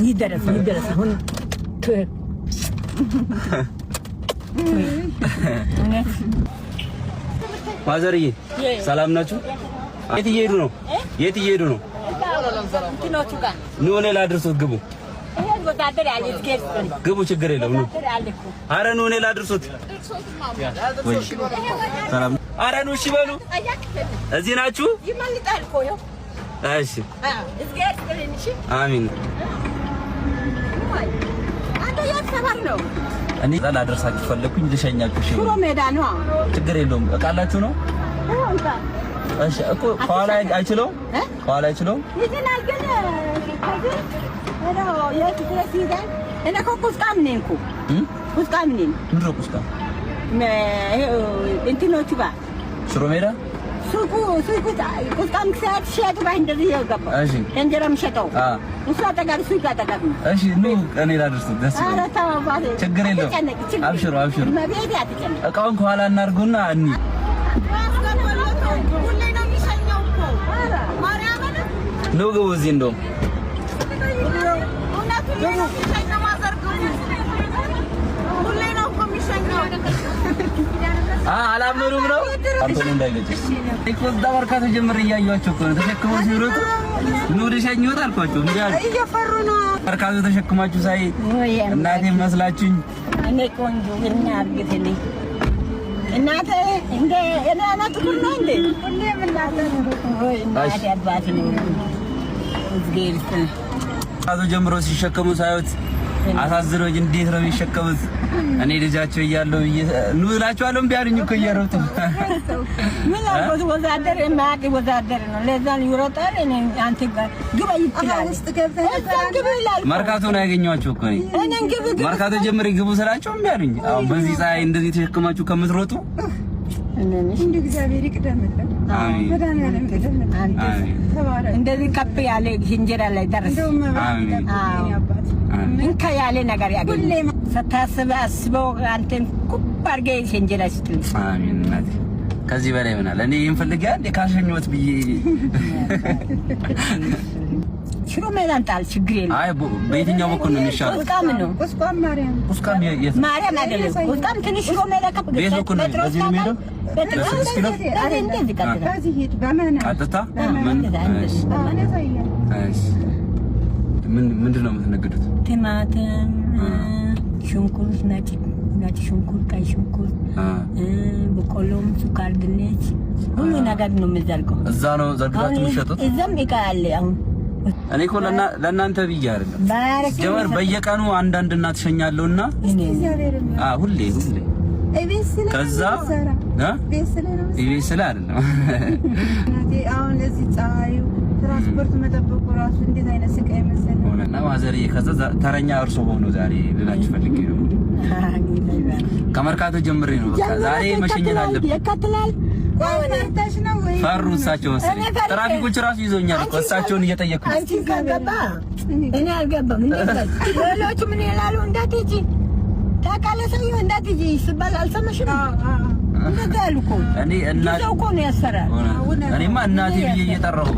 ይደረስ አሁን ማዘርዬ ሰላም ናችሁ? የት እየሄዱ ነው? ኑ እኔ ላድርሶት ግቡ። ግቡ ችግር የለውም ኑ። ኧረ ኑ እኔ ላድርሶት። ሰላም ኧረ ኑ እሺ በሉ። እዚህ ናችሁ? እሺ አሚን። እኔ ላደርሳችሁ ፈለኩኝ ልሸኛችሁ። እሺ ሽሮ ሜዳ ነው። ችግር የለውም። እቃላችሁ ነው? እሺ እኮ ኋላ አይችለውም። ኋላ አይችለውም። ይዘናል ግን የት ድረስ ይሄዳል? እኔ እኮ ቁስቃም ነኝ እኮ ቁስቃም ነኝ። ምንድን ነው ቁስቃም? እንትኖቹ ጋር ሽሮ ሜዳ ሱቁ ቁስቃም ሰዓት ሸጡ ጋር እንደዚህ ይገባ። እሺ እንጀራ የምሸጠው እሱ አጠገብ ሱቅ አጠገብ ነው። እሺ ኑ እኔ ላድርሱት። ደስ ይላል። ችግር የለውም። አብሽሩ አብሽሩ። እቃውን ከኋላ እናድርጉና እኒ ኑ ግቡ። እዚህ እንደውም አላምኑም ነው አንተን እንዳይገጭ እኮ ዳወርካተ ጀምር እያያችሁ እኮ ነው ተሸክመው ሲሮጡ ኑ ልሸኙት አልኳችሁ። እንዴ እየፈሩ ነው። ወርካቱ ተሸክማችሁ ሳይ እናቴ መስላችሁኝ። እኔ ቆንጆ እና አርግተልኝ እናቴ እንደ እናት ሁሉ እንደ ሁሌም እናቴ ወይ እናቴ አባቴ ነው እዝጌልት አቶ ጀምሮ ሲሸከሙ ሳይወት አሳዝሮኝ እንዴት ነው የሚሸከሙት? እኔ ልጃቸው እያለሁ ኑ እላቸዋለሁ እምቢ አሉኝ እኮ እየሮጡ። ምን አልኩት? ወዛደር የማያውቅ ወዛደር ነው። ለዛ ይሮጣል። እኔ አንተ ግባ ይችላል ውስጥ ገብተህ መርካቶ ነው ያገኘኋቸው እኮ እኔ መርካቶ ጀምሬ ግቡ ስላቸው እምቢ አሉኝ። አሁን በዚህ ፀሐይ እንደዚህ ተሸክማችሁ ከምትሮጡ እንደ እግዚአብሔር ይቅደምልን። አሜን። መድኃኒዓለም ይቅደምልን። አሜን። እንደዚህ ከፍ ያለ እንጀራ ላይ ደረስ። አሜን። እንካ ያለ ነገር ያገኝ ስታስብ አስበው አንተን ኩብ አድርገህ እንጀራ ስትል። አሜን። እናቴ ከዚህ በላይ ምን አለ? እኔ እንፈልጋ እንደ ካሸኘሁት ብዬ ሽሮ ሜዳን ጣል ችግር የለም። አይ በየትኛው በኩል ነው የሚሻለው? ቁስቋም ነው። ቁስቋም ማርያም የት? ማርያም አይደለም። ቁስቋም ትንሽ ሽሮ ሜዳ ከፍ ቤት በኩል ነው። በዚህ ነው የሚሄደው። ምንድን ነው የምትነግዱት? ቲማቲም፣ ሽንኩርት፣ ነጭ ሽንኩርት፣ ቀይ ሽንኩርት፣ በቆሎም፣ ስኳር፣ ድንች ሁሉ ነገር ነው የምዘርገው። እዛ ነው ዘርጋችሁ የምትሸጡት? እዛም እቃ አለ። አሁን እኔ እኮ ለእናንተ ብዬ አይደለም ጀመር በየቀኑ አንዳንድ እናት ሸኛለሁና ሁሌ ከዛ ኢቢኤስ ላይ አይደለም አሁን እዚህ ፀሐዩ ትራንስፖርት መጠበቁ ራሱ እንዴት አይነት ስቃይ መሰለኝ። እና ማዘርዬ ከዛ ተረኛ እርሶ ሆኖ ዛሬ ልላችሁ ፈልጌ ነው። ከመርካቶ ጀምሬ ነው በቃ ዛሬ መሸኘት አለብኝ። ይከተላል ወንታሽ ነው ወይ ፈሩ እሳቸው መሰለኝ። ትራፊኮች ራሱ ይዞኛል እኮ እሳቸውን እየጠየኩ አንቺ ገባ እኔ አልገባም። ሌሎቹ ምን ይላሉ? እንዳትሄጂ ታውቃለህ፣ ሰውዬው እንዳትሄጂ ሲባል አልሰማሽም? እንደዛ ያሉ እኮ እኔ እናቴ እኮ ነው ያስፈራል። እኔማ እናቴ ብዬ እየጠራሁ